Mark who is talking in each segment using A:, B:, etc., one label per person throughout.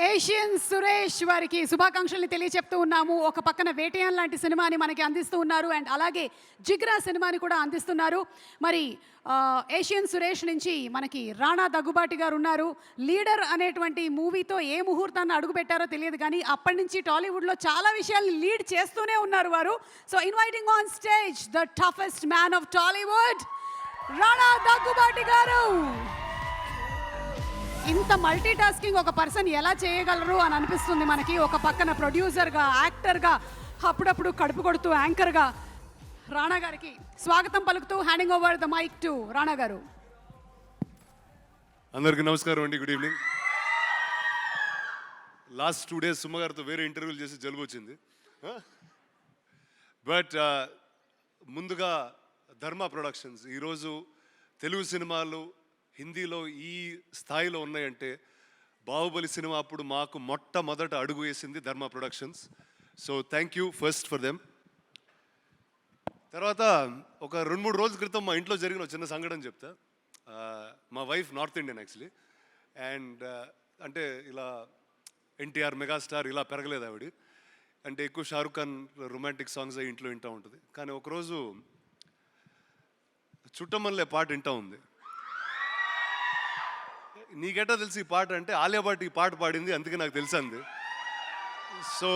A: Asian Suresh వారికి శుభాకాంక్షల్ని తెలియచెప్తూ ఉన్నాము. ఒక పక్కన వేటయాన్ లాంటి సినిమాని మనకి అందిస్తూ ఉన్నారు అండ్ అలాగే జిగ్రా సినిమాని కూడా అందిస్తున్నారు. మరి ఏషియన్ సురేష్ నుంచి మనకి రాణా దగ్గుబాటి గారు ఉన్నారు. లీడర్ అనేటువంటి మూవీతో ఏ ముహూర్తాన్ని అడుగుపెట్టారో తెలియదు కానీ అప్పటి నుంచి టాలీవుడ్లో చాలా విషయాల్ని లీడ్ చేస్తూనే ఉన్నారు వారు. So inviting on stage the toughest man of Tollywood, Rana Daggubati గారు. ఇంత మల్టీ టాస్కింగ్ ఒక పర్సన్ ఎలా చేయగలరు అని అనిపిస్తుంది మనకి. ఒక పక్కన ప్రొడ్యూసర్గా, యాక్టర్గా, అప్పుడప్పుడు కడుపు కొడుతూ యాంకర్గా రాణా గారికి స్వాగతం పలుకుతూ handing over the mic to Rana గారు.
B: అందరికీ నమస్కారం అండి, గుడ్ ఈవినింగ్. లాస్ట్ 2 days సుమ్మ గారితో వేరే ఇంటర్వ్యూలు చేసి జలుబు వచ్చింది. బట్ ముందుగా ధర్మ ప్రొడక్షన్స్ ఈరోజు తెలుగు సినిమాలు హిందీలో ఈ స్థాయిలో ఉన్నాయంటే బాహుబలి సినిమా అప్పుడు మాకు మొట్టమొదట అడుగు వేసింది ధర్మ productions. So thank you first for them. తర్వాత ఒక 2-3 రోజుల క్రితం మా ఇంట్లో జరిగిన చిన్న సంఘటన చెప్తా. మా wife north Indian actually, and అంటే ఇలా ఎన్టీఆర్ మెగాస్టార్ ఇలా పెరగలేదు ఆవిడ. అంటే ఎక్కువ షారుఖ్ ఖాన్ రొమాంటిక్ సాంగ్స్ అవి ఇంట్లో వింటూ ఉంటుంది. కానీ ఒకరోజు చుట్టమల్లే పాట వింటూ ఉంది. నీకెట్టా తెలిసి ఈ పాట అంటే ఆలియా భట్ ఈ పాట పాడింది, అందుకే నాకు తెలుసు అంది. సో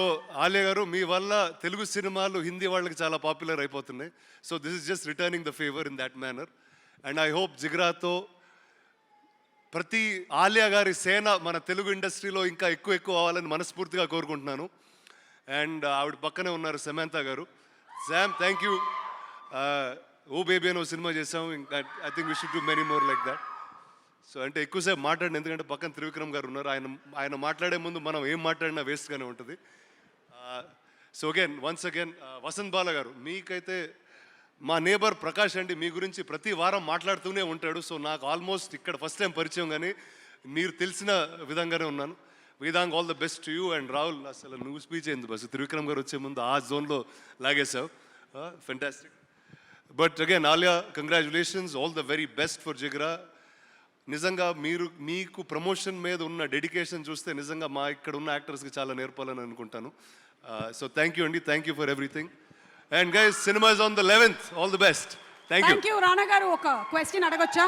B: ఆలియా గారు, మీ వల్ల తెలుగు సినిమాలు హిందీ వాళ్ళకి చాలా పాపులర్ అయిపోతున్నాయి. So this is just returning the favour in that manner. And I hope జిగ్రాతో ప్రతి ఆలియా గారి సేన మన తెలుగు ఇండస్ట్రీలో ఇంకా ఎక్కువ అవ్వాలని మనస్ఫూర్తిగా కోరుకుంటున్నాను. అండ్ ఆవిడ పక్కనే ఉన్నారు సమంత గారు. Sam, thank you. Oh Baby అని ఒక సినిమా చేసాం. ఇంకా I think we should do many more like that. So అంటే ఎక్కువసేపు మాట్లాడిన, ఎందుకంటే పక్కన త్రివిక్రమ్ గారు ఉన్నారు. ఆయన మాట్లాడే ముందు మనం ఏం మాట్లాడినా వేస్ట్గానే ఉంటుంది. సో వన్స్ అగైన్ వసంత్ బాల గారు, మీకైతే మా నేబర్ ప్రకాష్ అండి మీ గురించి ప్రతి వారం మాట్లాడుతూనే ఉంటాడు. సో నాకు ఆల్మోస్ట్ ఇక్కడ ఫస్ట్ టైం పరిచయం, కానీ మీరు తెలిసిన విధంగానే ఉన్నాను. Vedang, all the best to you. And Rahul, అసలు నువ్వు స్పీచ్ అయింది బస్ త్రివిక్రమ్ గారు వచ్చే ముందు ఆ జోన్లో లాగేసావు. Fantastic. But again Alia, congratulations, all the very best for Jigra. నిజంగా మీకు ప్రమోషన్ మీద ఉన్న డెడికేషన్ చూస్తే నిజంగా మా ఇక్కడ ఉన్న యాక్టర్స్కి చాలా నేర్పాలని అనుకుంటాను. సో థ్యాంక్ యూ అండి, thank you for everything. And guys, cinema is on the 11th. All the best. Thank you.
A: Rana గారు, ఒక క్వశ్చన్ అడగొచ్చా?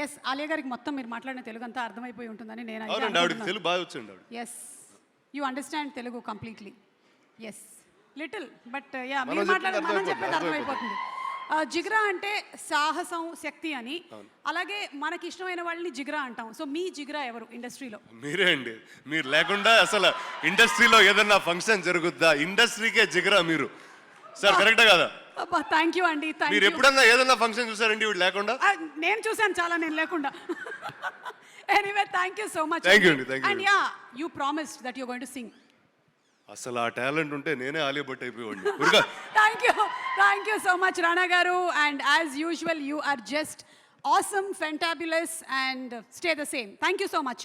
A: ఎస్, ఆలియా గారికి మొత్తం మీరు మాట్లాడిన తెలుగు అంతా అర్థమైపోయి ఉంటుందని నేను
B: అవునండి, ఆవిడకి తెలుగు బాగా వచ్చింది ఆవిడ.
A: Yes, you understand Telugu completely. Yes, little, but yeah మీరు మాట్లాడేది మనం చెప్పేది అర్థమైపోతుంది. జిగ్రా అంటే సాహసం, శక్తి అని. అలాగే మనకి ఇష్టమైన వాళ్ళని జిగ్రా అంటాం. సో మీ జిగ్రా ఎవరు ఇండస్ట్రీలో?
B: మీరే అండి. మీరు లేకుండా అసలు ఇండస్ట్రీలో ఏదన్నా ఫంక్షన్ జరుగుద్దా? ఇండస్ట్రీకే జిగ్రా మీరు. సార్ కరెక్టా కదా?
A: థ్యాంక్ యూ అండి.
B: మీరు ఎప్పుడన్నా ఏదన్నా ఫంక్షన్ చూసారండి వీడు లేకుండా?
A: నేను చూసాను చాలా, నేను లేకుండా. Anyway, thank you so much.
B: Thank you అండి, thank you.
A: And yeah, you promised that you going to sing.
B: అసలు ఆ టాలెంట్ ఉంటే నేనే ఆలియా భట్ అయిపోయాడు.
A: Thank you so much Rana గారు. And as usual, you are just awesome, fantabulous, and stay the same. Thank you so much.